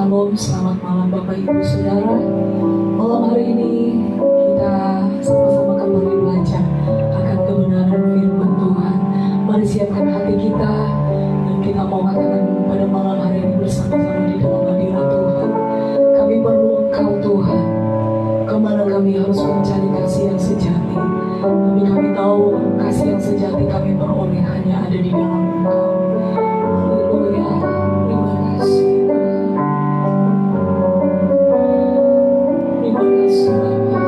Shalom, selamat malam Bapak Ibu Saudara. Malam hari ini kita sama-sama kembali belajar akan kebenaran firman Tuhan. Mari siapkan hati kita dan kita mau katakan pada malam hari ini bersama-sama di dalam hadirat Tuhan. Kami perlu Engkau Tuhan. Kemana kami harus mencari kasih yang sejati? Tapi kami tahu kasih yang sejati kami peroleh hanya ada di dalam Engkau. Haleluya. Terima kasih. Terima kasih Bapa.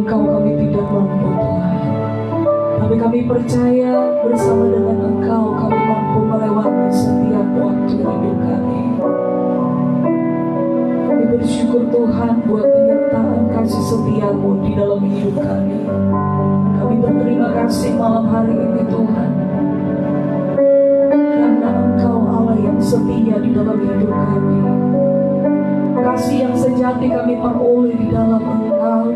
Engkau kami tidak mampu Tuhan. Tapi kami percaya bersama dengan Engkau kami mampu melewati setiap waktu hidup kami. Kami bersyukur Tuhan buat penyertaan kasih setia-Mu di dalam hidup kami. Kami berterima kasih malam hari ini Tuhan, karena Engkau Allah yang setia di dalam hidup kami. Kasih yang sejati kami peroleh di dalam Engkau,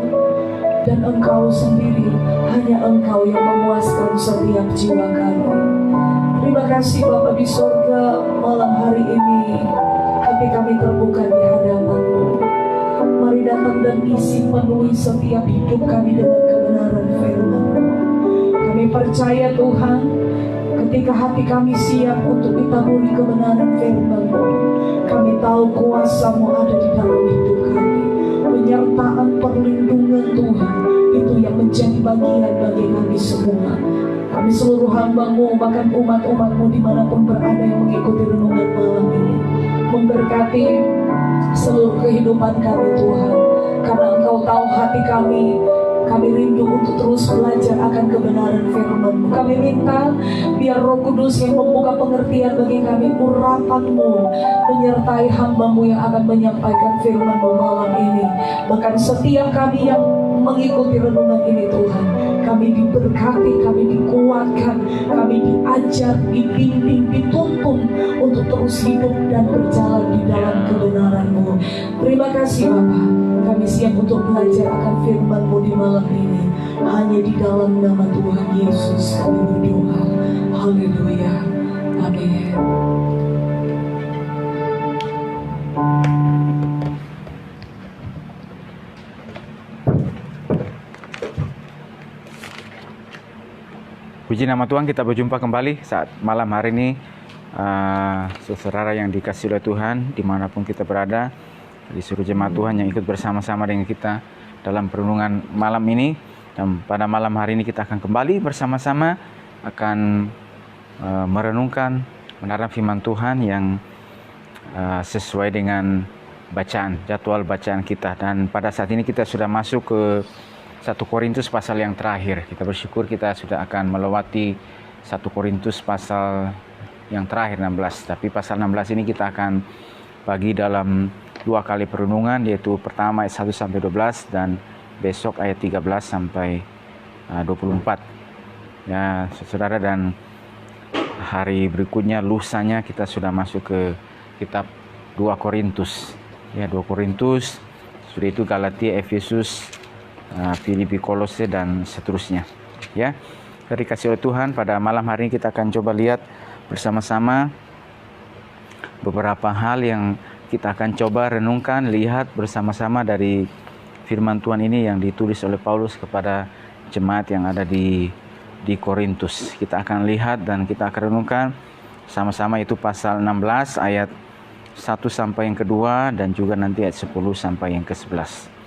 dan Engkau sendiri, hanya Engkau yang memuaskan setiap jiwa kami. Terima kasih Bapa di sorga, malam hari ini hati kami terbuka di hadapan-Mu. Mari datang dan isi penuhi setiap hidup kami dengan kebenaran firman-Mu. Kami percaya Tuhan, ketika hati kami siap untuk ditaburi kebenaran firman-Mu, kami tahu kuasa-Mu ada di dalam hidup kami. Penyertaan perlindungan Tuhan itu yang menjadi bagian bagi kami semua. Kami seluruh hamba-Mu, bahkan umat-umat-Mu dimanapun berada yang mengikuti renungan malam ini, memberkati seluruh kehidupan kami Tuhan. Karena Engkau tahu hati kami rindu untuk terus belajar akan kebenaran firman-Mu. Kami minta biar Roh Kudus yang membuka pengertian bagi kami, urapan-Mu menyertai hamba-Mu yang akan menyampaikan firman-Mu malam ini. Bahkan setiap kami yang mengikuti renungan ini Tuhan, kami diberkati, kami dikuatkan, kami diajar, dibimbing, dituntun untuk terus hidup dan berjalan di dalam kebenaran-Mu. Terima kasih Bapa, kami siap untuk belajar akan firman-Mu di malam ini. Hanya di dalam nama Tuhan Yesus kami berdoa. Haleluya. Amin. Puji nama Tuhan, kita berjumpa kembali saat malam hari ini. Saudara yang dikasihi oleh Tuhan, dimanapun kita berada, di seluruh jemaat Tuhan yang ikut bersama-sama dengan kita dalam perenungan malam ini. Dan pada malam hari ini kita akan kembali bersama-sama akan merenungkan kebenaran firman Tuhan yang sesuai dengan jadwal bacaan kita. Dan pada saat ini kita sudah masuk ke 1 Korintus pasal yang terakhir. Kita bersyukur kita sudah akan melewati 1 Korintus pasal yang terakhir 16. Tapi pasal 16 ini kita akan bagi dalam 2 kali perenungan, yaitu pertama ayat 1 sampai 12 dan besok ayat 13 sampai 24. Ya, saudara, dan hari berikutnya lusanya kita sudah masuk ke kitab 2 Korintus. Ya, 2 Korintus, sudah itu Galatia, Efesus, Filipi, Kolose dan seterusnya. Ya, dikasih oleh Tuhan, pada malam hari ini kita akan coba lihat bersama-sama beberapa hal yang kita akan coba renungkan, lihat bersama-sama dari firman Tuhan ini yang ditulis oleh Paulus kepada jemaat yang ada di Korintus. Kita akan lihat dan kita akan renungkan sama-sama, itu pasal 16 ayat 1 sampai yang kedua dan juga nanti ayat 10 sampai yang ke-11.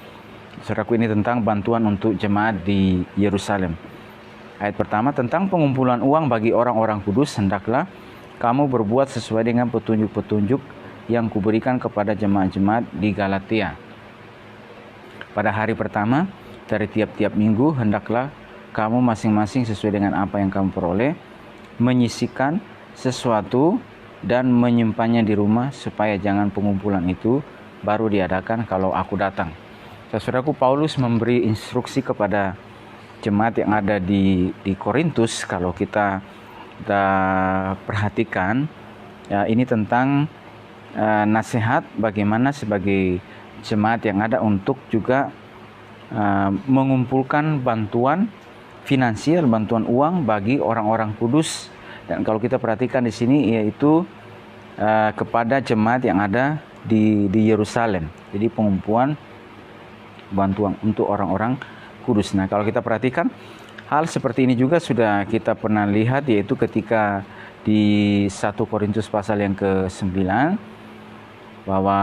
Saudaraku, ini tentang bantuan untuk jemaat di Yerusalem. Ayat pertama, tentang pengumpulan uang bagi orang-orang kudus, hendaklah kamu berbuat sesuai dengan petunjuk-petunjuk yang kuberikan kepada jemaat-jemaat di Galatia. Pada hari pertama dari tiap-tiap minggu, hendaklah kamu masing-masing sesuai dengan apa yang kamu peroleh, menyisihkan sesuatu dan menyimpannya di rumah, supaya jangan pengumpulan itu baru diadakan kalau aku datang. Saudaraku, Paulus memberi instruksi kepada jemaat yang ada di Korintus. Kalau kita perhatikan, ya, ini tentang nasihat bagaimana sebagai jemaat yang ada untuk juga mengumpulkan bantuan finansial, bantuan uang bagi orang-orang kudus. Dan kalau kita perhatikan di sini, yaitu kepada jemaat yang ada di Yerusalem. Jadi pengumpulan bantuan untuk orang-orang kudus. Nah, kalau kita perhatikan hal seperti ini juga sudah kita pernah lihat, yaitu ketika di 1 Korintus pasal yang ke-9, bahwa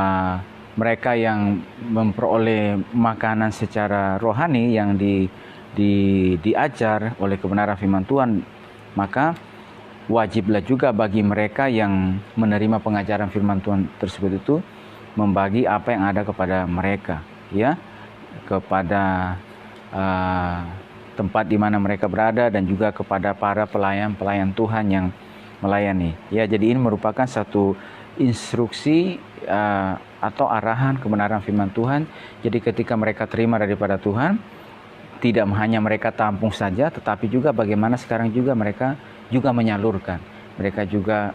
mereka yang memperoleh makanan secara rohani yang diajar oleh kebenaran firman Tuhan, maka wajiblah juga bagi mereka yang menerima pengajaran firman Tuhan tersebut itu membagi apa yang ada kepada mereka, ya, kepada tempat di mana mereka berada dan juga kepada para pelayan-pelayan Tuhan yang melayani. Ya, jadi ini merupakan satu instruksi atau arahan kebenaran firman Tuhan. Jadi ketika mereka terima daripada Tuhan, tidak hanya mereka tampung saja, tetapi juga bagaimana sekarang juga mereka juga menyalurkan. Mereka juga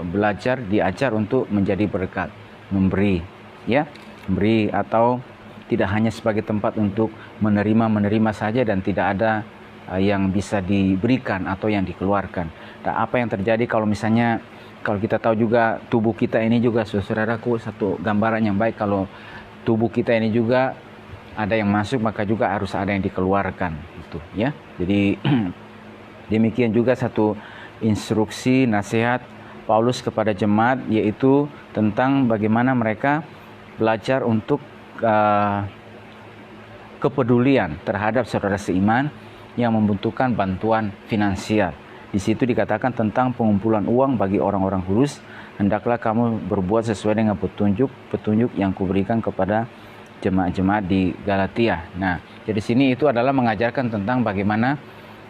belajar, diajar untuk menjadi berkat, memberi, ya, memberi atau tidak hanya sebagai tempat untuk menerima saja dan tidak ada yang bisa diberikan atau yang dikeluarkan. Dan apa yang terjadi kalau misalnya, kalau kita tahu juga tubuh kita ini juga, saudaraku, satu gambaran yang baik, kalau tubuh kita ini juga ada yang masuk maka juga harus ada yang dikeluarkan, gitu ya. Jadi demikian juga satu instruksi nasihat Paulus kepada jemaat, yaitu tentang bagaimana mereka belajar untuk kepedulian terhadap saudara seiman yang membutuhkan bantuan finansial. Di situ dikatakan tentang pengumpulan uang bagi orang-orang kudus, hendaklah kamu berbuat sesuai dengan petunjuk yang kuberikan kepada jemaat-jemaat di Galatia. Nah, jadi sini itu adalah mengajarkan tentang bagaimana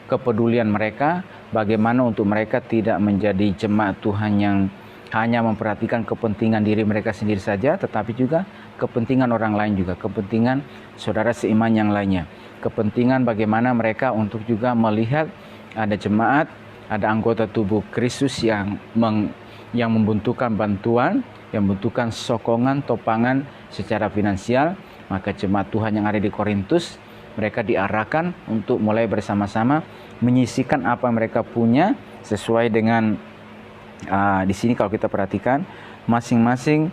kepedulian mereka, bagaimana untuk mereka tidak menjadi jemaat Tuhan yang hanya memperhatikan kepentingan diri mereka sendiri saja, tetapi juga kepentingan orang lain juga, kepentingan saudara seiman yang lainnya. Kepentingan bagaimana mereka untuk juga melihat ada jemaat, ada anggota tubuh Kristus yang membutuhkan bantuan, yang membutuhkan sokongan, topangan secara finansial. Maka jemaat Tuhan yang ada di Korintus, mereka diarahkan untuk mulai bersama-sama menyisihkan apa yang mereka punya sesuai dengan di sini kalau kita perhatikan masing-masing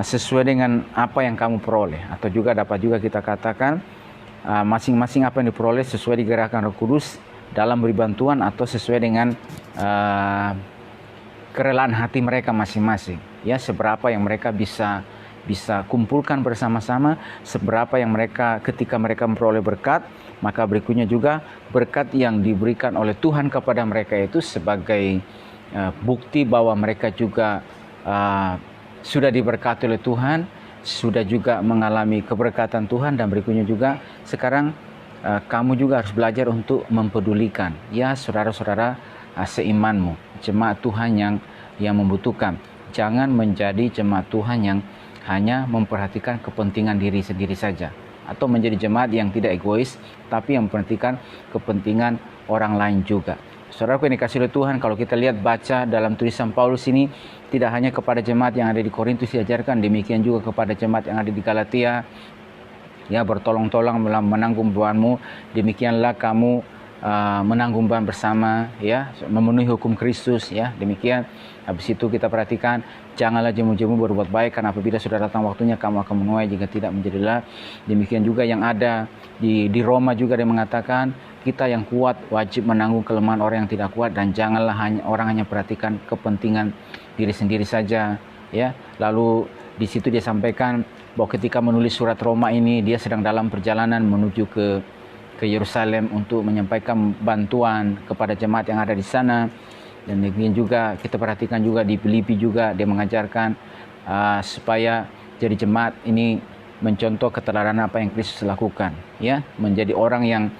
sesuai dengan apa yang kamu peroleh, atau juga dapat juga kita katakan masing-masing apa yang diperoleh sesuai digerakkan Roh Kudus dalam beri bantuan atau sesuai dengan kerelaan hati mereka masing-masing. Ya, seberapa yang mereka bisa kumpulkan bersama-sama, seberapa yang mereka ketika mereka memperoleh berkat, maka berikutnya juga berkat yang diberikan oleh Tuhan kepada mereka itu sebagai bukti bahwa mereka juga sudah diberkati oleh Tuhan, sudah juga mengalami keberkatan Tuhan. Dan berikutnya juga sekarang kamu juga harus belajar untuk mempedulikan, ya, saudara-saudara seimanmu, jemaat Tuhan yang membutuhkan. Jangan menjadi jemaat Tuhan yang hanya memperhatikan kepentingan diri sendiri saja, atau menjadi jemaat yang tidak egois, tapi yang memperhatikan kepentingan orang lain juga. Saudaraku yang dikasihi oleh Tuhan, kalau kita lihat baca dalam tulisan Paulus ini, tidak hanya kepada jemaat yang ada di Korintus diajarkan, demikian juga kepada jemaat yang ada di Galatia. Ya, bertolong-tolong menanggung bebanmu, demikianlah kamu menanggung beban bersama, ya, memenuhi hukum Kristus, ya, demikian. Habis itu kita perhatikan, janganlah jemu-jemu berbuat baik, karena apabila sudah datang waktunya kamu akan menuai, jika tidak menjadilah. Demikian juga yang ada di Roma juga dia mengatakan, kita yang kuat wajib menanggung kelemahan orang yang tidak kuat, dan janganlah orang hanya perhatikan kepentingan diri sendiri saja, ya. Lalu di situ dia sampaikan bahwa ketika menulis surat Roma ini, dia sedang dalam perjalanan menuju ke Yerusalem untuk menyampaikan bantuan kepada jemaat yang ada di sana. Dan demikian juga kita perhatikan juga di Filipi juga dia mengajarkan supaya jadi jemaat ini mencontoh keteladanan apa yang Kristus lakukan, ya, menjadi orang yang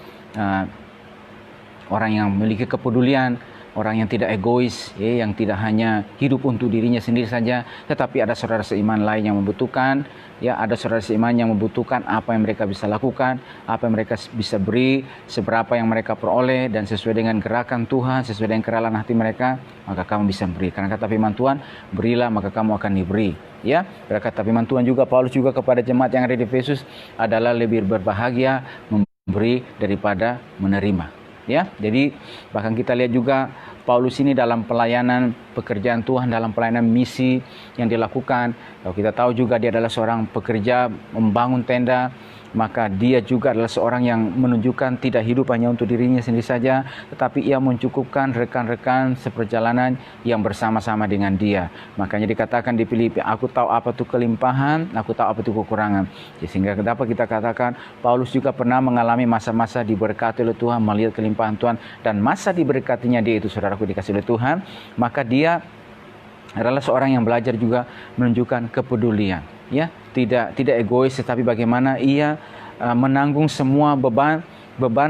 memiliki kepedulian, orang yang tidak egois, ya, yang tidak hanya hidup untuk dirinya sendiri saja, tetapi ada saudara seiman lain yang membutuhkan, ya, ada saudara seiman yang membutuhkan apa yang mereka bisa lakukan, apa yang mereka bisa beri, seberapa yang mereka peroleh, dan sesuai dengan gerakan Tuhan, sesuai dengan kerelaan hati mereka, maka kamu bisa beri. Karena kata firman Tuhan, berilah maka kamu akan diberi. Ya, kata firman Tuhan juga Paulus juga kepada jemaat yang ada di Efesus adalah lebih berbahagia memberi daripada menerima. Ya, jadi bahkan kita lihat juga Paulus ini dalam pelayanan pekerjaan Tuhan, dalam pelayanan misi yang dilakukan. Kalau kita tahu juga dia adalah seorang pekerja membangun tenda, maka dia juga adalah seorang yang menunjukkan tidak hidup hanya untuk dirinya sendiri saja, tetapi ia mencukupkan rekan-rekan seperjalanan yang bersama-sama dengan dia. Makanya dikatakan di Filipi, aku tahu apa itu kelimpahan, aku tahu apa itu kekurangan. Sehingga dapat kita katakan Paulus juga pernah mengalami masa-masa diberkati oleh Tuhan, melihat kelimpahan Tuhan, dan masa diberkatinya dia itu, saudaraku dikasih oleh Tuhan, maka dia adalah seorang yang belajar juga menunjukkan kepedulian, ya, tidak egois, tetapi bagaimana ia menanggung semua beban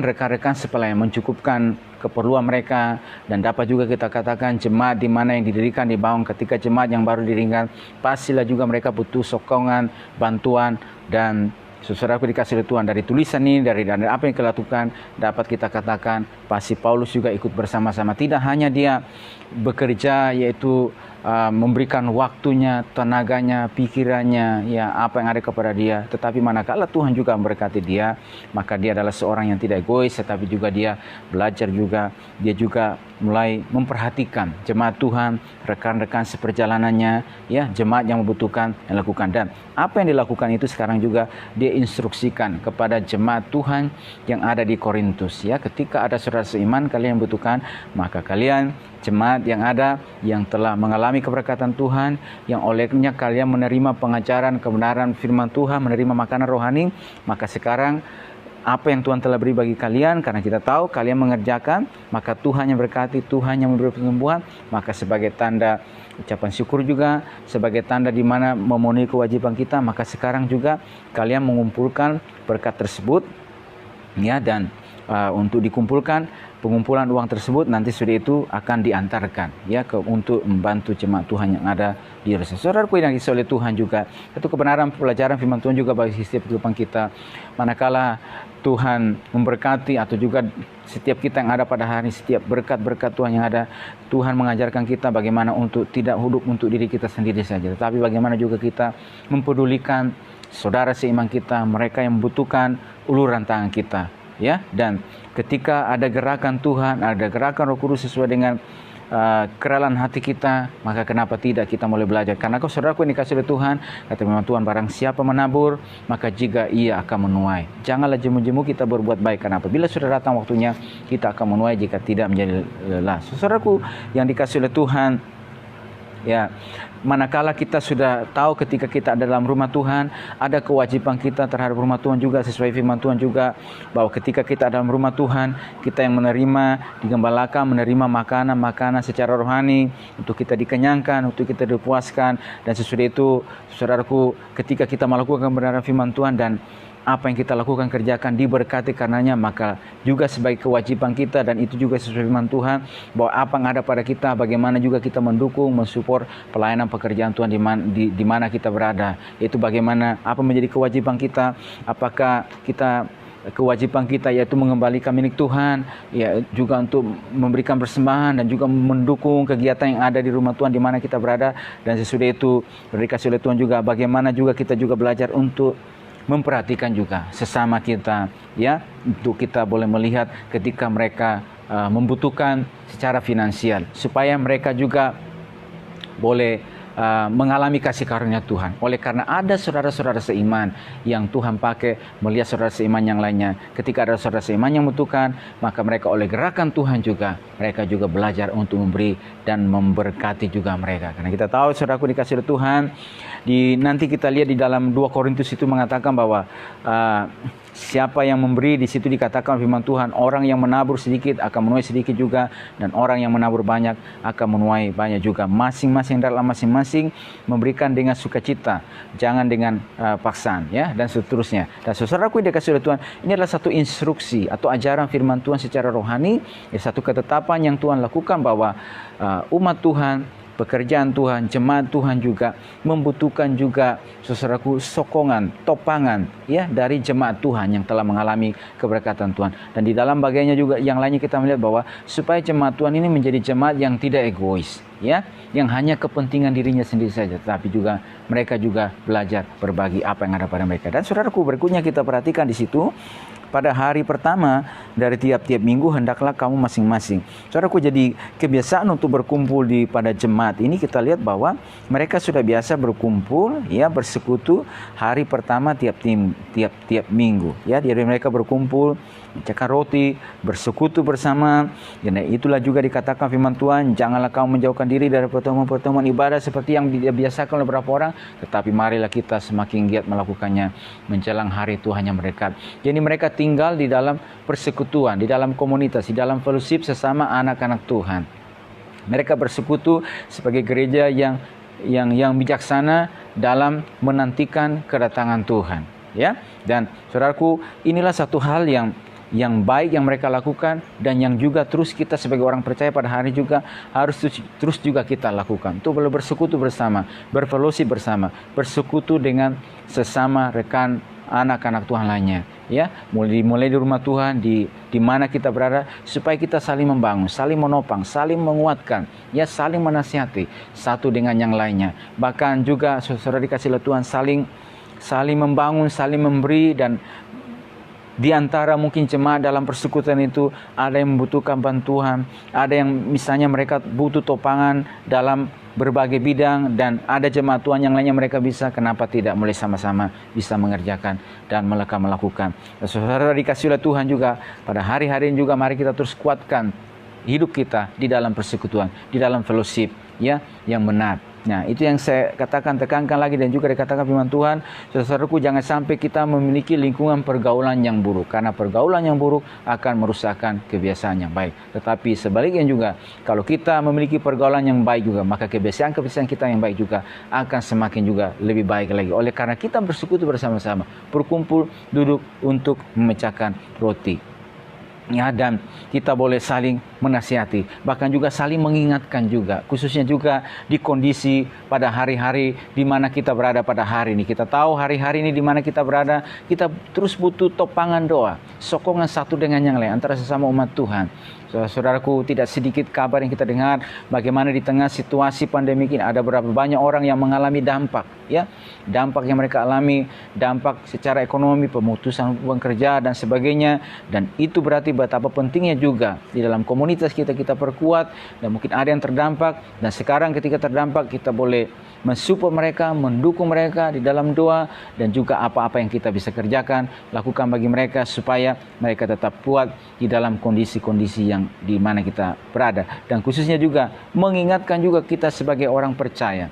rekan-rekan sepelayan, mencukupkan keperluan mereka. Dan dapat juga kita katakan jemaat di mana yang didirikan di bawah, ketika jemaat yang baru didirikan, pastilah juga mereka butuh sokongan, bantuan. Dan saudaraku dikasih oleh Tuhan, dari tulisan ini, dari apa yang kita lakukan, dapat kita katakan pasti Paulus juga ikut bersama-sama. Tidak hanya dia bekerja, yaitu memberikan waktunya, tenaganya, pikirannya, ya apa yang ada kepada dia. Tetapi manakala Tuhan juga memberkati dia, maka dia adalah seorang yang tidak egois, tetapi juga dia belajar juga, dia juga mulai memperhatikan jemaat Tuhan, rekan-rekan seperjalanannya, ya jemaat yang membutuhkan yang lakukan. Dan apa yang dilakukan itu sekarang juga dia instruksikan kepada jemaat Tuhan yang ada di Korintus, ya ketika ada saudara seiman kalian membutuhkan, maka kalian jemaat yang ada yang telah mengalami keberkatan Tuhan, yang olehnya kalian menerima pengajaran kebenaran firman Tuhan, menerima makanan rohani, maka sekarang apa yang Tuhan telah beri bagi kalian, karena kita tahu kalian mengerjakan, maka Tuhan yang berkati, Tuhan yang memberi persembuhan, maka sebagai tanda ucapan syukur juga, sebagai tanda di mana memenuhi kewajiban kita, maka sekarang juga kalian mengumpulkan berkat tersebut, ya, dan untuk dikumpulkan, pengumpulan uang tersebut nanti sudah itu akan diantarkan, ya, untuk membantu jemaat Tuhan yang ada di Yerusalem. Saudaraku yang dikasihi oleh Tuhan juga, itu kebenaran pelajaran firman Tuhan juga bagi setiap kehidupan kita. Manakala Tuhan memberkati, atau juga setiap kita yang ada pada hari, setiap berkat-berkat Tuhan yang ada, Tuhan mengajarkan kita bagaimana untuk tidak hidup untuk diri kita sendiri saja, tetapi bagaimana juga kita mempedulikan saudara seiman kita, mereka yang membutuhkan uluran tangan kita, ya. Dan ketika ada gerakan Tuhan, ada gerakan Roh Kudus sesuai dengan keralan hati kita, maka kenapa tidak kita mulai belajar? Karena saudaraku yang dikasihi oleh Tuhan, kata firman Tuhan, barang siapa menabur, maka juga ia akan menuai. Janganlah jemu-jemu kita berbuat baik, karena apabila sudah datang waktunya, kita akan menuai jika tidak menjadi lelah. Saudaraku yang dikasihi oleh Tuhan, ya, manakala kita sudah tahu ketika kita ada dalam rumah Tuhan, ada kewajiban kita terhadap rumah Tuhan juga, sesuai firman Tuhan juga, bahwa ketika kita dalam rumah Tuhan, kita yang menerima, digembalakan, menerima makanan secara rohani, untuk kita dikenyangkan, untuk kita dipuaskan. Dan sesudah itu, saudaraku, ketika kita melakukan kebenaran firman Tuhan dan apa yang kita lakukan, kerjakan, diberkati karenanya, maka juga sebagai kewajiban kita, dan itu juga sesuai firman Tuhan, bahwa apa yang ada pada kita, bagaimana juga kita mendukung, mensupport pelayanan pekerjaan Tuhan di mana kita berada. Itu bagaimana, apa menjadi kewajiban kita, apakah kewajiban kita yaitu mengembalikan milik Tuhan, ya juga untuk memberikan persembahan dan juga mendukung kegiatan yang ada di rumah Tuhan di mana kita berada. Dan sesudah itu dikasih oleh Tuhan juga bagaimana juga kita juga belajar untuk memperhatikan juga sesama kita, ya, untuk kita boleh melihat ketika mereka membutuhkan secara finansial, supaya mereka juga boleh mengalami kasih karunia Tuhan. Oleh karena ada saudara-saudara seiman yang Tuhan pakai melihat saudara seiman yang lainnya. Ketika ada saudara seiman yang membutuhkan, maka mereka oleh gerakan Tuhan juga, mereka juga belajar untuk memberi dan memberkati juga mereka. Karena kita tahu, saudaraku dikasihi oleh Tuhan, nanti kita lihat di dalam 2 Korintus itu mengatakan bahwa siapa yang memberi, di situ dikatakan firman Tuhan, orang yang menabur sedikit akan menuai sedikit juga, dan orang yang menabur banyak akan menuai banyak juga. Masing-masing dalam masing-masing memberikan dengan sukacita, jangan dengan paksaan, ya, dan seterusnya. Dan saudaraku yang dikasihi oleh Tuhan, ini adalah satu instruksi atau ajaran firman Tuhan secara rohani, ya, satu ketetapan yang Tuhan lakukan bahwa umat Tuhan, pekerjaan Tuhan, jemaat Tuhan juga membutuhkan juga, saudaraku, sokongan, topangan, ya, dari jemaat Tuhan yang telah mengalami keberkatan Tuhan. Dan di dalam bagiannya juga yang lainnya kita melihat bahwa supaya jemaat Tuhan ini menjadi jemaat yang tidak egois, ya, yang hanya kepentingan dirinya sendiri saja, tapi juga mereka juga belajar berbagi apa yang ada pada mereka. Dan saudaraku, berikutnya kita perhatikan di situ, pada hari pertama dari tiap-tiap minggu hendaklah kamu masing-masing. Saudaraku, jadi kebiasaan untuk berkumpul pada jemaat ini kita lihat bahwa mereka sudah biasa berkumpul, ya, bersekutu hari pertama tiap minggu, ya. Jadi mereka berkumpul, mencakar roti, bersekutu bersama. Dan itulah juga dikatakan firman Tuhan, janganlah kamu menjauhkan diri dari pertemuan-pertemuan ibadah seperti yang dibiasakan oleh beberapa orang, tetapi marilah kita semakin giat melakukannya menjelang hari Tuhan yang mendekat. Jadi mereka tinggal di dalam persekutuan, di dalam komunitas, di dalam fellowship sesama anak-anak Tuhan. Mereka bersekutu sebagai gereja yang bijaksana dalam menantikan kedatangan Tuhan. ya. Dan saudaraku, inilah satu hal yang baik yang mereka lakukan, dan yang juga terus kita sebagai orang percaya pada hari juga harus terus juga kita lakukan. Itu boleh bersekutu bersama, berfellowship bersama, bersekutu dengan sesama rekan anak-anak Tuhan lainnya, ya. Mulai di rumah Tuhan, di mana kita berada, supaya kita saling membangun, saling menopang, saling menguatkan, ya, saling menasihati satu dengan yang lainnya. Bahkan juga saudara dikasih oleh Tuhan, saling membangun, saling memberi. Dan di antara mungkin jemaat dalam persekutuan itu ada yang membutuhkan bantuan, ada yang misalnya mereka butuh topangan dalam berbagai bidang, dan ada jemaat Tuhan yang lainnya mereka bisa, kenapa tidak mulai sama-sama bisa mengerjakan dan melakukan. Dan saudara dikasih oleh Tuhan juga, pada hari-hari ini juga mari kita terus kuatkan hidup kita di dalam persekutuan, di dalam fellowship, ya, yang benar. Nah, itu yang saya tekankan lagi, dan juga dikatakan firman Tuhan, saudaraku, jangan sampai kita memiliki lingkungan pergaulan yang buruk, karena pergaulan yang buruk akan merusakkan kebiasaan yang baik. Tetapi sebaliknya juga, kalau kita memiliki pergaulan yang baik juga, maka kebiasaan-kebiasaan kita yang baik juga akan semakin juga lebih baik lagi. Oleh karena kita bersekutu bersama-sama, berkumpul, duduk untuk memecahkan roti. Ya, dan kita boleh saling menasihati, bahkan juga saling mengingatkan juga, khususnya juga di kondisi pada hari-hari di mana kita berada pada hari ini. Kita tahu hari-hari ini di mana kita berada, kita terus butuh topangan doa, sokongan satu dengan yang lain antara sesama umat Tuhan. Saudaraku, tidak sedikit kabar yang kita dengar bagaimana di tengah situasi pandemi ini ada berapa banyak orang yang mengalami dampak, ya, dampak yang mereka alami, dampak secara ekonomi, pemutusan hubungan kerja dan sebagainya. Dan itu berarti betapa pentingnya juga di dalam komunitas kita perkuat, dan mungkin ada yang terdampak, dan sekarang ketika terdampak kita boleh mensupport mereka, mendukung mereka di dalam doa, dan juga apa-apa yang kita bisa kerjakan, lakukan bagi mereka supaya mereka tetap kuat di dalam kondisi-kondisi yang di mana kita berada. Dan khususnya juga mengingatkan juga kita sebagai orang percaya,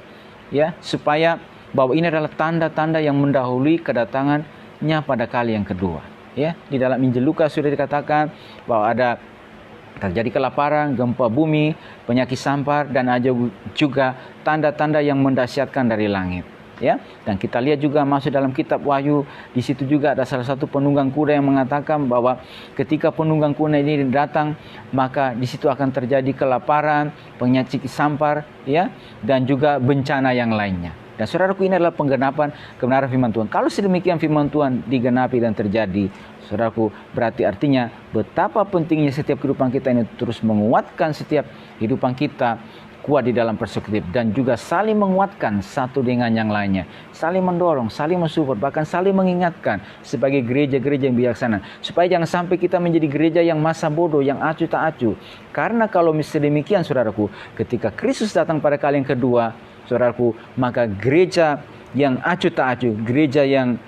ya, supaya bahwa ini adalah tanda-tanda yang mendahului kedatangannya pada kali yang kedua, ya. Di dalam Injil Lukas sudah dikatakan bahwa ada terjadi kelaparan, gempa bumi, penyakit sampar, dan ada juga tanda-tanda yang mendahsyatkan dari langit, ya. Dan kita lihat juga masuk dalam kitab Wahyu, di situ juga ada salah satu penunggang kuda yang mengatakan bahwa ketika penunggang kuda ini datang, maka di situ akan terjadi kelaparan, penyakit sampar, ya, dan juga bencana yang lainnya. Dan saudaraku, ini adalah penggenapan kebenaran firman Tuhan. Kalau sedemikian firman Tuhan digenapi dan terjadi, saudaraku, berarti artinya betapa pentingnya setiap kehidupan kita ini terus menguatkan setiap kehidupan kita kuat di dalam persekutif, dan juga saling menguatkan satu dengan yang lainnya, saling mendorong, saling mensupport, bahkan saling mengingatkan sebagai gereja-gereja yang bijaksana, supaya jangan sampai kita menjadi gereja yang masa bodoh, yang acuh tak acuh. Karena kalau misalnya demikian, saudaraku, ketika Kristus datang pada kali yang kedua, saudaraku, maka gereja yang acuh tak acuh, gereja yang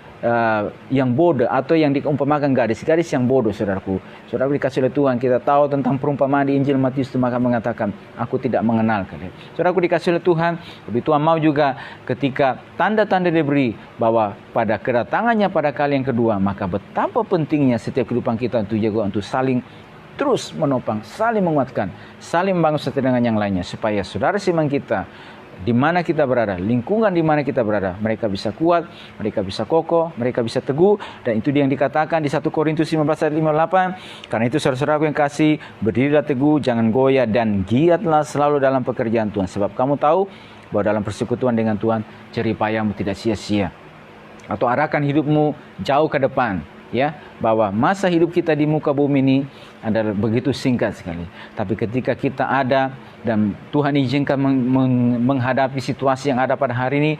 bodoh, atau yang diumpamakan gadis yang bodoh, saudaraku. Saudaraku dikasih oleh Tuhan, kita tahu tentang perumpamaan di Injil Matius itu, maka mengatakan, aku tidak mengenal kalian. Saudaraku dikasih oleh Tuhan, tapi Tuhan mau juga ketika tanda-tanda diberi bahwa pada kedatangannya pada kali yang kedua, maka betapa pentingnya setiap kehidupan kita untuk jaga, untuk saling terus menopang, saling menguatkan, saling membangun satu dengan yang lainnya, supaya saudara siman kita di mana kita berada, lingkungan di mana kita berada, mereka bisa kuat, mereka bisa kokoh, mereka bisa teguh. Dan itu yang dikatakan di 1 Korintus 15 ayat 58. Karena itu saudara-saudaraku yang kasih, berdirilah teguh, jangan goyah, dan giatlah selalu dalam pekerjaan Tuhan. Sebab kamu tahu bahwa dalam persekutuan dengan Tuhan, jerih payahmu tidak sia-sia. Atau arahkan hidupmu jauh ke depan, ya, bahwa masa hidup kita di muka bumi ini adalah begitu singkat sekali. Tapi ketika kita ada dan Tuhan izinkan menghadapi situasi yang ada pada hari ini,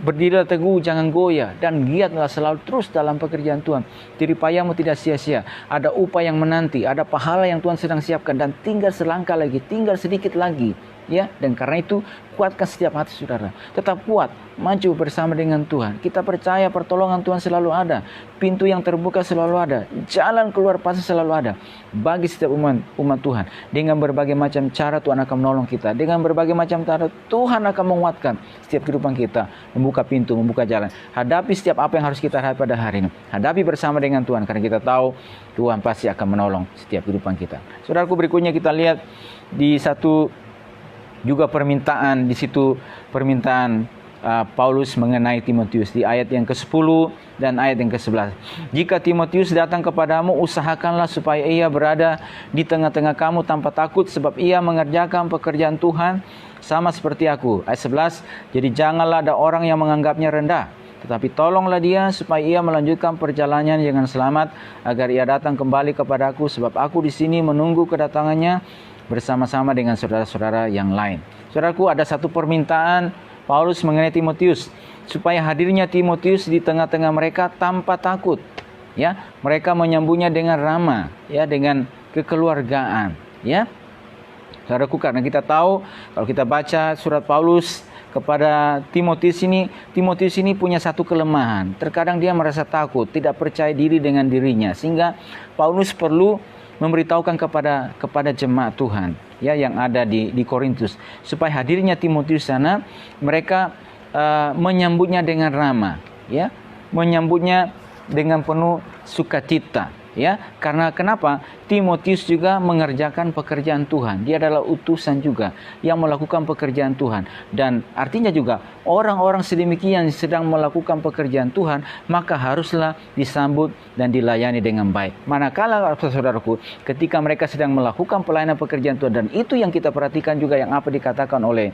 berdirilah teguh, jangan goyah, dan giatlah selalu terus dalam pekerjaan Tuhan. Jerih payahmu tidak sia-sia. Ada upah yang menanti, ada pahala yang Tuhan sedang siapkan, dan tinggal selangkah lagi, tinggal sedikit lagi, ya. Dan karena itu kuatkan setiap hati saudara, tetap kuat, maju bersama dengan Tuhan. Kita percaya pertolongan Tuhan selalu ada, pintu yang terbuka selalu ada, jalan keluar pasti selalu ada bagi setiap umat Tuhan. Dengan berbagai macam cara Tuhan akan menolong kita, dengan berbagai macam cara Tuhan akan menguatkan setiap kehidupan kita, membuka pintu, membuka jalan. Hadapi setiap apa yang harus kita hadapi pada hari ini, hadapi bersama dengan Tuhan, karena kita tahu Tuhan pasti akan menolong setiap kehidupan kita. Saudaraku, berikutnya kita lihat di satu juga permintaan, di situ permintaan Paulus mengenai Timotius di ayat yang ke-10 dan ayat yang ke-11. Jika Timotius datang kepadamu, usahakanlah supaya ia berada di tengah-tengah kamu tanpa takut, sebab ia mengerjakan pekerjaan Tuhan sama seperti aku. Ayat 11, jadi janganlah ada orang yang menganggapnya rendah, tetapi tolonglah dia supaya ia melanjutkan perjalanannya dengan selamat, agar ia datang kembali kepadaku, sebab aku di sini menunggu kedatangannya bersama-sama dengan saudara-saudara yang lain. Saudaraku, ada satu permintaan Paulus mengenai Timotius, supaya hadirnya Timotius di tengah-tengah mereka tanpa takut. Ya, mereka menyambutnya dengan ramah, ya, dengan kekeluargaan, ya. Saudaraku, karena kita tahu kalau kita baca surat Paulus kepada Timotius ini punya satu kelemahan. Terkadang dia merasa takut, tidak percaya diri dengan dirinya, sehingga Paulus perlu memberitahukan kepada jemaat Tuhan, ya, yang ada di Korintus, supaya hadirnya Timotius sana mereka menyambutnya dengan ramah, ya, menyambutnya dengan penuh sukacita, ya. Karena kenapa? Timotius juga mengerjakan pekerjaan Tuhan. Dia adalah utusan juga yang melakukan pekerjaan Tuhan, dan artinya juga orang-orang sedemikian sedang melakukan pekerjaan Tuhan, maka haruslah disambut dan dilayani dengan baik. Manakala, saudaraku, ketika mereka sedang melakukan pelayanan pekerjaan Tuhan, dan itu yang kita perhatikan juga yang apa dikatakan oleh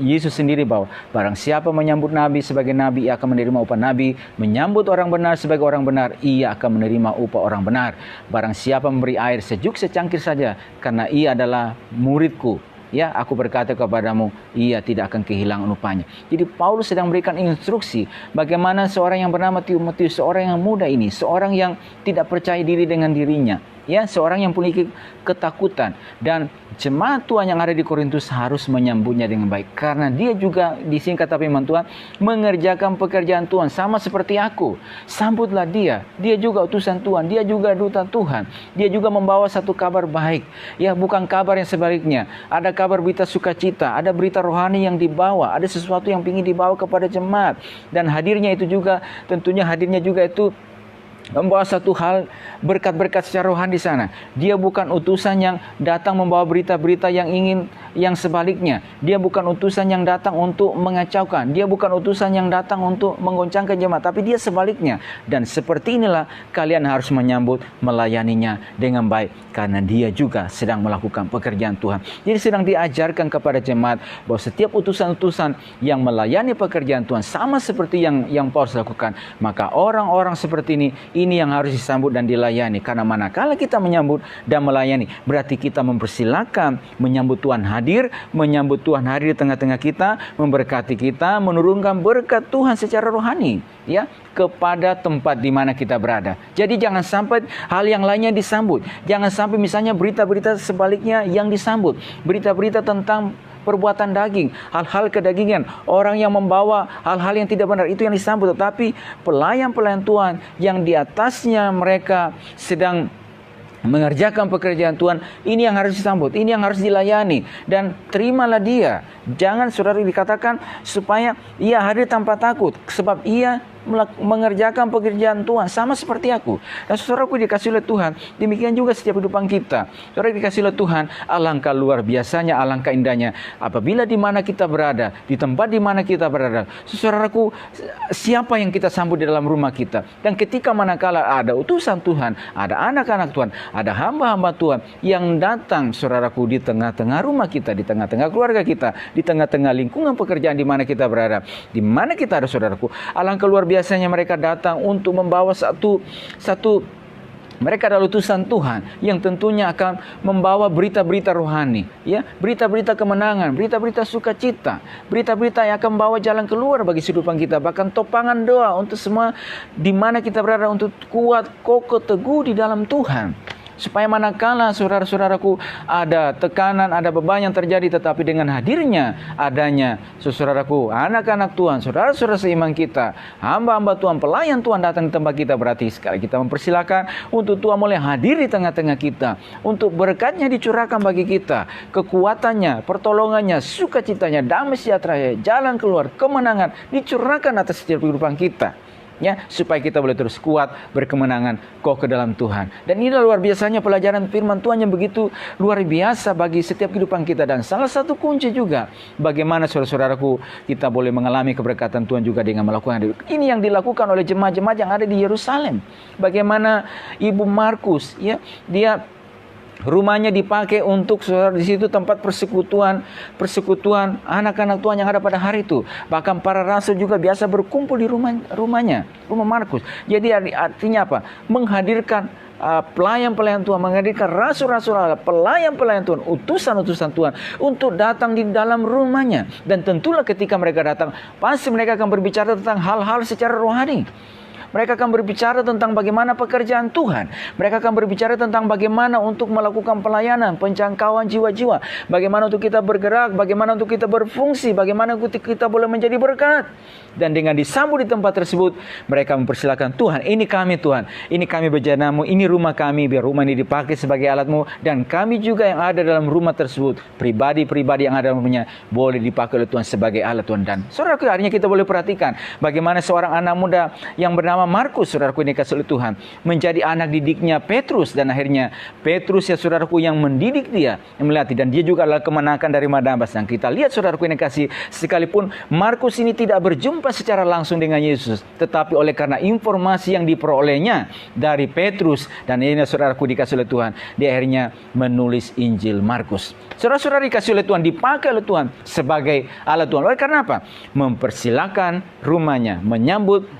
Yesus sendiri, bahwa barang siapa menyambut nabi sebagai nabi, ia akan menerima upah nabi. Menyambut orang benar sebagai orang benar, ia akan menerima upah orang benar. Barang siapa memberi air sejuk secangkir saja, karena ia adalah muridku, ya, aku berkata kepadamu, ia tidak akan kehilangan upahnya. Jadi Paulus sedang memberikan instruksi bagaimana seorang yang bernama Timotius, seorang yang muda ini, seorang yang tidak percaya diri dengan dirinya, ya, seorang yang punya ketakutan, dan jemaat Tuhan yang ada di Korintus harus menyambutnya dengan baik, karena dia juga, disingkat tapi firman Tuhan, mengerjakan pekerjaan Tuhan sama seperti aku. Sambutlah dia juga utusan Tuhan, dia juga duta Tuhan, dia juga membawa satu kabar baik, ya, bukan kabar yang sebaliknya. Ada kabar berita sukacita, ada berita rohani yang dibawa, ada sesuatu yang ingin dibawa kepada jemaat, dan hadirnya itu juga, tentunya hadirnya juga itu membawa satu hal berkat-berkat secara rohani di sana. Dia bukan utusan yang datang membawa berita-berita yang sebaliknya. Dia bukan utusan yang datang untuk mengacaukan. Dia bukan utusan yang datang untuk menggoncangkan jemaat, tapi dia sebaliknya. Dan seperti inilah kalian harus menyambut, melayaninya dengan baik, karena dia juga sedang melakukan pekerjaan Tuhan. Jadi sedang diajarkan kepada jemaat bahwa setiap utusan-utusan yang melayani pekerjaan Tuhan sama seperti yang Paulus lakukan, maka orang-orang seperti ini yang harus disambut dan dilayani. Karena manakala kita menyambut dan melayani, berarti kita mempersilakan menyambut Tuhan hadir, menyambut Tuhan hadir di tengah-tengah kita, memberkati kita, menurunkan berkat Tuhan secara rohani, ya, kepada tempat di mana kita berada. Jadi jangan sampai hal yang lainnya disambut. Jangan sampai misalnya berita-berita sebaliknya yang disambut. Berita-berita tentang perbuatan daging, hal-hal kedagingan, orang yang membawa hal-hal yang tidak benar, itu yang disambut. Tetapi pelayan-pelayan Tuhan yang di atasnya mereka sedang mengerjakan pekerjaan Tuhan, ini yang harus disambut, ini yang harus dilayani, dan terimalah dia. Jangan saudara dikatakan supaya ia hadir tanpa takut, sebab ia mengerjakan pekerjaan Tuhan sama seperti aku. Dan saudaraku dikasih oleh Tuhan, demikian juga setiap kehidupan kita. Saudara dikasih oleh Tuhan, alangkah luar biasanya, alangkah indahnya apabila di mana kita berada, di tempat di mana kita berada, saudaraku, siapa yang kita sambut di dalam rumah kita. Dan ketika manakala ada utusan Tuhan, ada anak-anak Tuhan, ada hamba-hamba Tuhan yang datang, saudaraku, di tengah-tengah rumah kita, di tengah-tengah keluarga kita, di tengah-tengah lingkungan pekerjaan di mana kita berada, di mana kita ada, saudaraku, alangkah luar biasanya mereka datang untuk membawa satu mereka adalah utusan Tuhan yang tentunya akan membawa berita-berita rohani, ya, berita-berita kemenangan, berita-berita sukacita, berita-berita yang akan membawa jalan keluar bagi kehidupan kita, bahkan topangan doa untuk semua di mana kita berada, untuk kuat, kokoh, teguh di dalam Tuhan. Supaya manakala saudara-saudaraku ada tekanan, ada beban yang terjadi, tetapi dengan hadirnya adanya saudaraku, anak-anak Tuhan, saudara-saudara seiman kita, hamba-hamba Tuhan, pelayan Tuhan datang di tempat kita, berarti sekali kita mempersilakan untuk Tuhan mulai hadir di tengah-tengah kita, untuk berkatnya dicurahkan bagi kita, kekuatannya, pertolongannya, sukacitanya, damai sejahteranya, jalan keluar, kemenangan dicurahkan atas setiap kehidupan kita. ya, supaya kita boleh terus kuat berkemenangan kokoh ke dalam Tuhan. Dan ini luar biasanya pelajaran firman Tuhan yang begitu luar biasa bagi setiap kehidupan kita, dan salah satu kunci juga bagaimana saudara-saudaraku kita boleh mengalami keberkatan Tuhan juga dengan melakukan ini yang dilakukan oleh jemaat-jemaat yang ada di Yerusalem. Bagaimana Ibu Markus, ya, dia rumahnya dipakai untuk, saudara, di situ tempat persekutuan anak-anak Tuhan yang ada pada hari itu. Bahkan para rasul juga biasa berkumpul di rumah Markus. Jadi artinya apa? Menghadirkan pelayan-pelayan Tuhan, menghadirkan rasul-rasul Allah, pelayan-pelayan Tuhan, utusan-utusan Tuhan untuk datang di dalam rumahnya. Dan tentulah ketika mereka datang, pasti mereka akan berbicara tentang hal-hal secara rohani. Mereka akan berbicara tentang bagaimana pekerjaan Tuhan. Mereka akan berbicara tentang bagaimana untuk melakukan pelayanan, penjangkauan jiwa-jiwa. Bagaimana untuk kita bergerak, bagaimana untuk kita berfungsi, bagaimana untuk kita boleh menjadi berkat. Dan dengan disambut di tempat tersebut, mereka mempersilakan, Tuhan, ini kami Tuhan. Ini kami bejanamu, ini rumah kami, biar rumah ini dipakai sebagai alatmu. Dan kami juga yang ada dalam rumah tersebut, pribadi-pribadi yang ada dalam rumahnya, boleh dipakai oleh Tuhan sebagai alat Tuhan. Dan saudaraku, akhirnya kita boleh perhatikan bagaimana seorang anak muda yang bernama Markus, saudaraku, ini kasih oleh Tuhan, menjadi anak didiknya Petrus. Dan akhirnya Petrus, ya saudaraku, yang mendidik dia, yang melatih. Dan dia juga adalah kemenakan dari Barnabas. Dan kita lihat, saudaraku, ini kasih, sekalipun Markus ini tidak berjumpa secara langsung dengan Yesus, tetapi oleh karena informasi yang diperolehnya dari Petrus, dan ini saudaraku dikasih oleh Tuhan, dia akhirnya menulis Injil Markus. Saudara-saudara dikasih oleh Tuhan, dipakai oleh Tuhan sebagai alat Tuhan. Oleh karena apa? Mempersilakan rumahnya, menyambut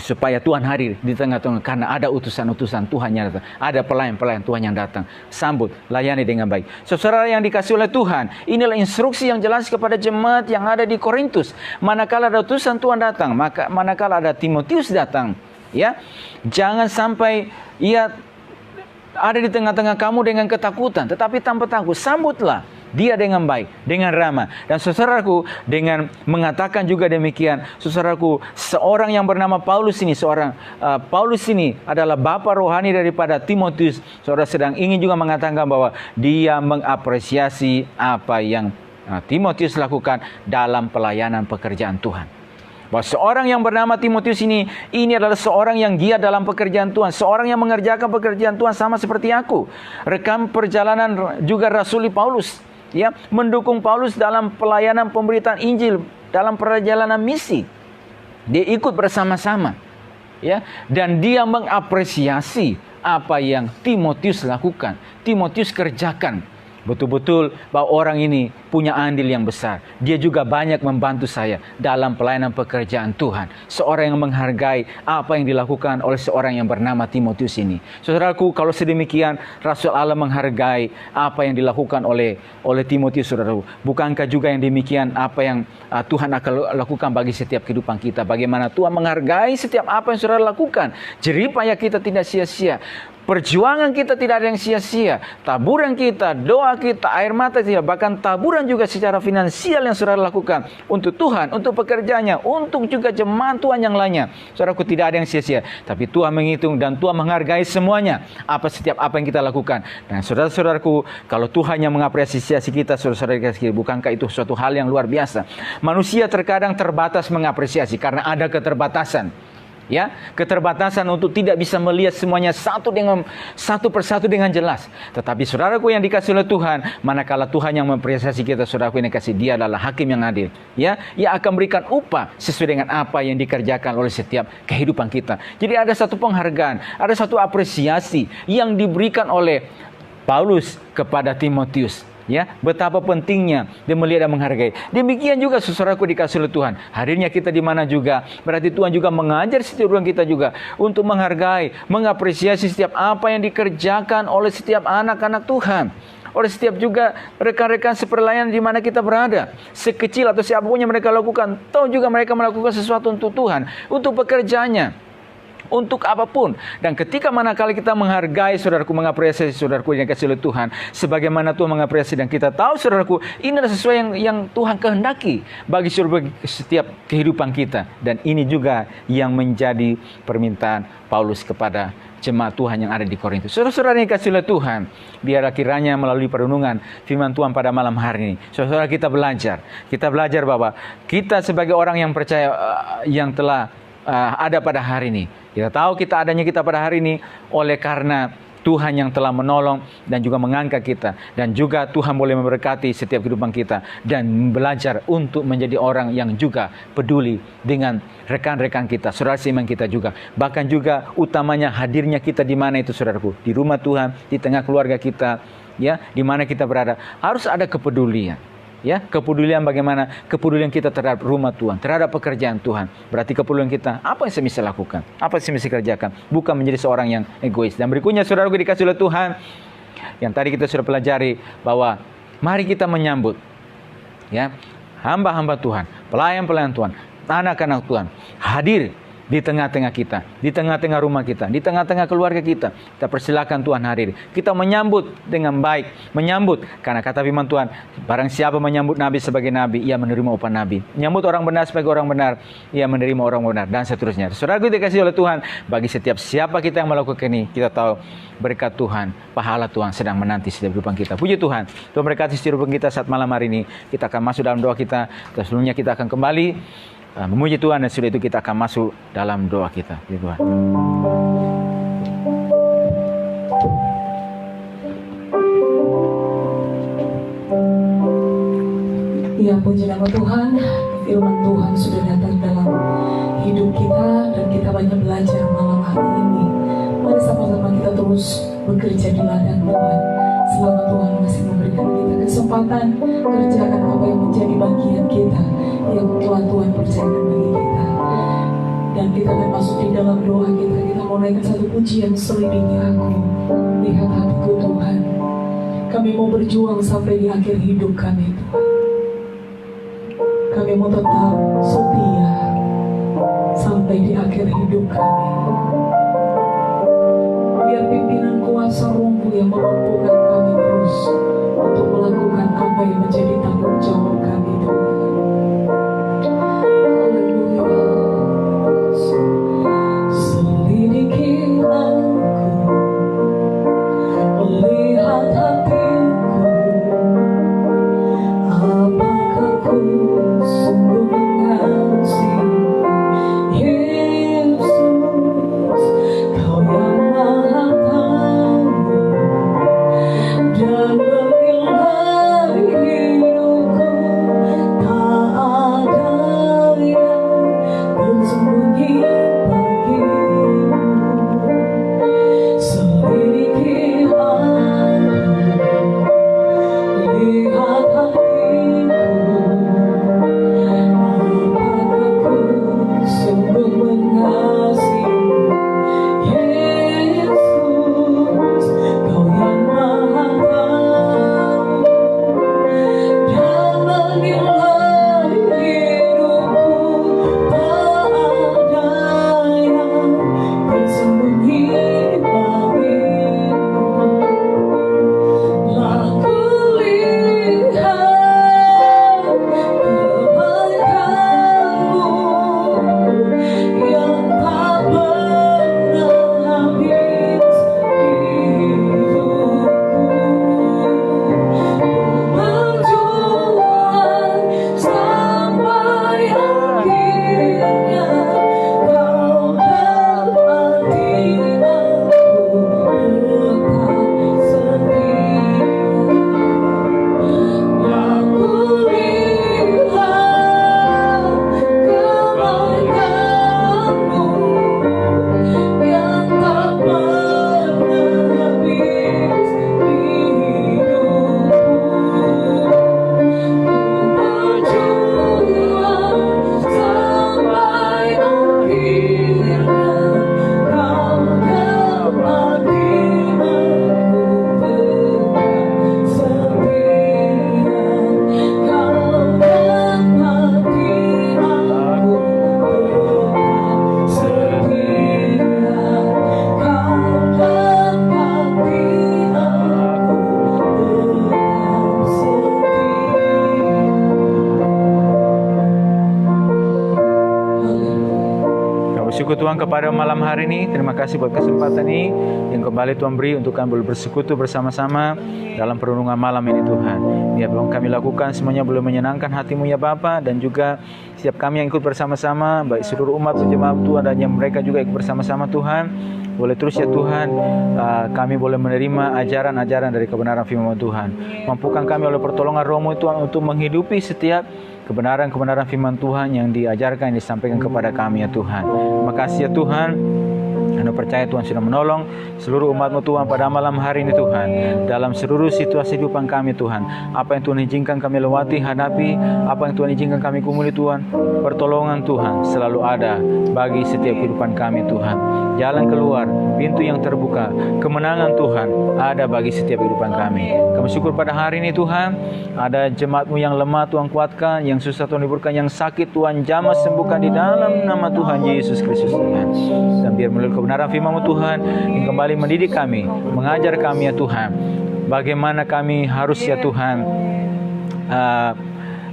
supaya Tuhan hadir di tengah-tengah, karena ada utusan-utusan Tuhan yang datang, ada pelayan-pelayan Tuhan yang datang. Sambut, layani dengan baik. Saudara yang dikasih oleh Tuhan, inilah instruksi yang jelas kepada jemaat yang ada di Korintus. Manakala ada utusan Tuhan datang, manakala ada Timotius datang, ya, jangan sampai ia ada di tengah-tengah kamu dengan ketakutan, tetapi tanpa takut, sambutlah dia dengan baik, dengan ramah. Dan saudaraku, dengan mengatakan juga demikian, saudaraku, seorang yang bernama Paulus ini, Paulus ini adalah bapa rohani daripada Timotius. Saudara sedang ingin juga mengatakan bahwa dia mengapresiasi apa yang Timotius lakukan dalam pelayanan pekerjaan Tuhan. Bahwa seorang yang bernama Timotius ini adalah seorang yang giat dalam pekerjaan Tuhan, seorang yang mengerjakan pekerjaan Tuhan sama seperti aku. Rekam perjalanan juga Rasuli Paulus, ya, mendukung Paulus dalam pelayanan pemberitaan Injil, dalam perjalanan misi. Dia ikut bersama-sama, ya, dan dia mengapresiasi apa yang Timotius lakukan, Timotius kerjakan. Betul-betul bahwa orang ini punya andil yang besar. Dia juga banyak membantu saya dalam pelayanan pekerjaan Tuhan. Seorang yang menghargai apa yang dilakukan oleh seorang yang bernama Timotius ini. Saudaraku, kalau sedemikian Rasul Allah menghargai apa yang dilakukan oleh Timotius, saudaraku, bukankah juga yang demikian apa yang Tuhan akan lakukan bagi setiap kehidupan kita? Bagaimana Tuhan menghargai setiap apa yang saudara lakukan. Jeripaya kita tidak sia-sia. Perjuangan kita tidak ada yang sia-sia. Taburan kita, doa kita, air mata kita, bahkan taburan juga secara finansial yang saudara lakukan untuk Tuhan, untuk pekerjaannya, untuk juga jemaat Tuhan yang lainnya. Saudaraku, tidak ada yang sia-sia. Tapi Tuhan menghitung dan Tuhan menghargai semuanya, setiap apa yang kita lakukan. Dan saudara-saudaraku, kalau Tuhan yang mengapresiasi kita, saudara-saudara, bukankah itu suatu hal yang luar biasa? Manusia terkadang terbatas mengapresiasi karena ada keterbatasan. Ya, keterbatasan untuk tidak bisa melihat semuanya satu persatu dengan jelas. Tetapi saudaraku yang dikasih oleh Tuhan, manakala Tuhan yang mempresiasi kita, saudaraku yang dikasih, dia adalah hakim yang adil. Ya, ia akan berikan upah sesuai dengan apa yang dikerjakan oleh setiap kehidupan kita. Jadi ada satu penghargaan, ada satu apresiasi yang diberikan oleh Paulus kepada Timotius. Ya, betapa pentingnya dia melihat dan menghargai. Demikian juga saudaraku dikasih oleh Tuhan. Hadirnya kita di mana juga, berarti Tuhan juga mengajar setiap orang kita juga untuk menghargai, mengapresiasi setiap apa yang dikerjakan oleh setiap anak-anak Tuhan, oleh setiap juga rekan-rekan seperlayanan di mana kita berada. Sekecil atau siapapun yang mereka lakukan, tahu juga mereka melakukan sesuatu untuk Tuhan, untuk pekerjaannya, untuk apapun. Dan ketika manakala kita menghargai, saudaraku, mengapresiasi saudaraku yang dikasihi oleh Tuhan, sebagaimana Tuhan mengapresiasi, dan kita tahu, saudaraku, ini adalah sesuai yang Tuhan kehendaki bagi setiap kehidupan kita. Dan ini juga yang menjadi permintaan Paulus kepada jemaat Tuhan yang ada di Korintus. Saudara-saudara yang dikasihi oleh Tuhan, biarlah kiranya melalui perenungan firman Tuhan pada malam hari ini, saudara kita belajar bahwa kita sebagai orang yang percaya, yang telah ada pada hari ini. Kita tahu adanya kita pada hari ini oleh karena Tuhan yang telah menolong dan juga mengangkat kita. Dan juga Tuhan boleh memberkati setiap kehidupan kita. Dan belajar untuk menjadi orang yang juga peduli dengan rekan-rekan kita, saudara seiman kita juga. Bahkan juga utamanya hadirnya kita di mana itu, saudaraku? Di rumah Tuhan, di tengah keluarga kita, ya, di mana kita berada. Harus ada kepedulian. Ya, kepedulian bagaimana? Kepedulian kita terhadap rumah Tuhan, terhadap pekerjaan Tuhan. Berarti kepedulian kita, apa yang saya bisa lakukan? Apa yang saya bisa kerjakan? Bukan menjadi seorang yang egois. Dan berikutnya, saudaraku dikasih oleh Tuhan, yang tadi kita sudah pelajari, bahwa mari kita menyambut, ya, hamba-hamba Tuhan, pelayan-pelayan Tuhan, anak-anak Tuhan, hadir di tengah-tengah kita, di tengah-tengah rumah kita, di tengah-tengah keluarga kita. Kita persilakan Tuhan hadir. Kita menyambut dengan baik, menyambut, karena kata firman Tuhan, barang siapa menyambut nabi sebagai nabi, ia menerima upah nabi. Menyambut orang benar sebagai orang benar, ia menerima orang benar, dan seterusnya. Saudara dikasih oleh Tuhan, bagi setiap siapa kita yang melakukan ini, kita tahu berkat Tuhan, pahala Tuhan sedang menanti setiap kehidupan kita. Puji Tuhan. Tuhan berkati setiap kehidupan kita saat malam hari ini. Kita akan masuk dalam doa kita. Sebelumnya kita akan kembali memuji Tuhan, dan sudah itu kita akan masuk dalam doa kita. Puji Tuhan. Ya, puji nama Tuhan. Firman Tuhan sudah datang dalam hidup kita dan kita banyak belajar malam hari ini. Mari sama-sama kita terus bekerja di ladang Tuhan. Selama Tuhan masih memberikan kita kesempatan, kerjakan apa yang menjadi bagian kita yang telah Tuhan percayakan bagi kita. Dan kita akan masuk di dalam doa kita. Kita mau naikkan satu pujian, selidiki aku, lihat hatiku Tuhan. Kami mau berjuang sampai di akhir hidup kami Tuhan. Kami mau tetap setia sampai di akhir hidup kami. Biar pimpinan kuasa rohmu yang memampukan kami terus untuk melakukan apa yang menjadi tanggung jawab kami Tuhan. Haleluya. Selidiki aku, melihat hatiku, apakah ku sungguh mengasihi Yesus. Tuhan kepada malam hari ini. Terima kasih buat kesempatan ini yang kembali Tuhan beri untuk kami boleh bersekutu bersama-sama dalam perenungan malam ini Tuhan. Ya Tuhan, kami lakukan semuanya boleh menyenangkan hati-Mu ya Bapa, dan juga setiap kami yang ikut bersama-sama, baik seluruh umat berjemaat Tuhan dan yang mereka juga ikut bersama-sama Tuhan. Boleh terus ya Tuhan, kami boleh menerima ajaran-ajaran dari kebenaran firman Tuhan. Mampukan kami oleh pertolongan Roh-Mu Tuhan untuk menghidupi setiap kebenaran-kebenaran firman Tuhan yang diajarkan, yang disampaikan kepada kami ya Tuhan. Terima kasih ya Tuhan. Anda percaya Tuhan sudah menolong seluruh umat-Mu Tuhan pada malam hari ini Tuhan. Dalam seluruh situasi kehidupan kami Tuhan. Apa yang Tuhan izinkan kami lewati, hadapi. Apa yang Tuhan izinkan kami gumuli Tuhan. Pertolongan Tuhan selalu ada bagi setiap kehidupan kami Tuhan. Jalan keluar, pintu yang terbuka, kemenangan Tuhan ada bagi setiap kehidupan kami. Kami syukur pada hari ini Tuhan. Ada jemaat-Mu yang lemah Tuhan kuatkan, yang susah Tuhan liburkan, yang sakit Tuhan jamah sembuhkan di dalam nama Tuhan Yesus Kristus Tuhan. Dan biar melalui kebenaran firman-Mu Tuhan yang kembali mendidik kami, mengajar kami ya Tuhan, bagaimana kami harus ya Tuhan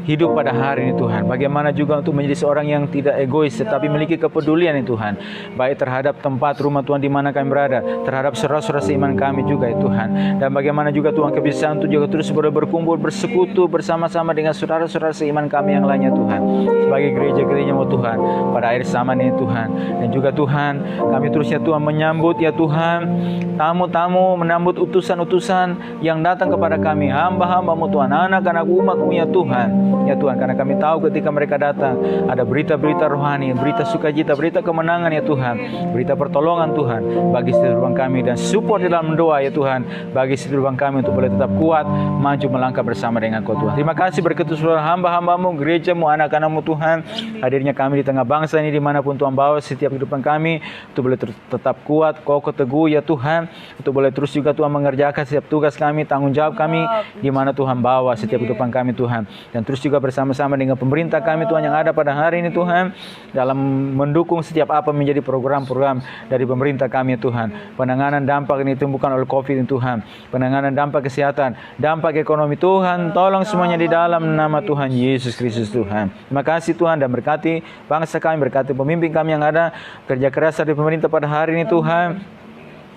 hidup pada hari ini Tuhan. Bagaimana juga untuk menjadi seorang yang tidak egois tetapi memiliki kepedulian ya Tuhan, baik terhadap tempat rumah Tuhan di mana kami berada, terhadap saudara-saudara seiman kami juga ya Tuhan. Dan bagaimana juga Tuhan kebiasaan untuk juga terus boleh berkumpul, bersekutu bersama-sama dengan saudara-saudara seiman kami yang lainnya Tuhan, sebagai gereja-gerejanya Tuhan pada akhir zaman ini Tuhan. Dan juga Tuhan, kami terus ya Tuhan menyambut ya Tuhan tamu-tamu, menyambut utusan-utusan yang datang kepada kami, hamba-hamba-Mu Tuhan, anak-anak umat-Mu ya Tuhan. Ya Tuhan, karena kami tahu ketika mereka datang ada berita-berita rohani, berita sukacita, berita kemenangan ya Tuhan, berita pertolongan Tuhan bagi setiap kami, dan support di dalam doa ya Tuhan bagi setiap kami untuk boleh tetap kuat maju melangkah bersama dengan Kau Tuhan. Terima kasih berkat seluruh hamba-hamba-Mu, gereja-Mu, anak-anak-Mu Tuhan. Hadirnya kami di tengah bangsa ini dimanapun Tuhan bawa setiap kehidupan kami, untuk boleh tetap kuat, kokoh, teguh ya Tuhan, untuk boleh terus juga Tuhan mengerjakan setiap tugas kami, tanggung jawab kami di mana Tuhan bawa setiap kehidupan kami Tuhan. Dan terus juga bersama-sama dengan pemerintah kami Tuhan yang ada pada hari ini Tuhan, dalam mendukung setiap apa menjadi program-program dari pemerintah kami Tuhan. Penanganan dampak ini ditemukan oleh COVID ini Tuhan, penanganan dampak kesehatan, dampak ekonomi Tuhan, tolong semuanya di dalam nama Tuhan Yesus Kristus Tuhan. Terima kasih Tuhan, dan berkati bangsa kami, berkati pemimpin kami yang ada, kerja keras dari pemerintah pada hari ini Tuhan.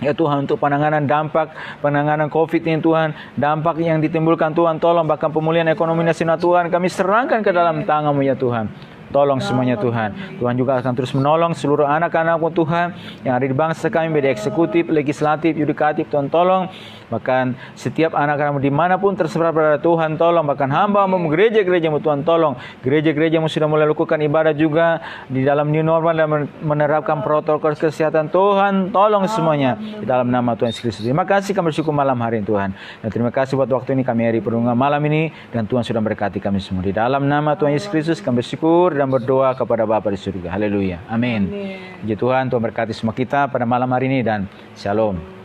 Ya Tuhan, untuk penanganan dampak, penanganan COVID ini Tuhan, dampak yang ditimbulkan Tuhan, tolong bahkan pemulihan ekonomi nasional Tuhan, kami serahkan ke dalam tangan-Mu ya Tuhan. Tolong semuanya Tuhan. Tuhan juga akan terus menolong seluruh anak-anak-Mu Tuhan yang ada di bangsa kami, baik eksekutif, legislatif, yudikatif. Tuhan tolong. Bahkan setiap anak-anak-Mu dimanapun tersebar pada Tuhan tolong. Bahkan hamba-Mu, gereja-gereja-Mu Tuhan tolong. Gereja-gereja-Mu sudah mulai lakukan ibadah juga di dalam new normal dan menerapkan protokol kesehatan. Tuhan tolong semuanya di dalam nama Tuhan Yesus Kristus. Terima kasih, kami bersyukur malam hari ini Tuhan. Dan terima kasih buat waktu ini kami hari perenungan malam ini, dan Tuhan sudah berkati kami semua. Di dalam nama Tuhan Yesus Kristus kami bersyukur dan berdoa kepada Bapa di surga. Haleluya. Amin. Puji Tuhan, Tuhan berkati semua kita pada malam hari ini, dan shalom.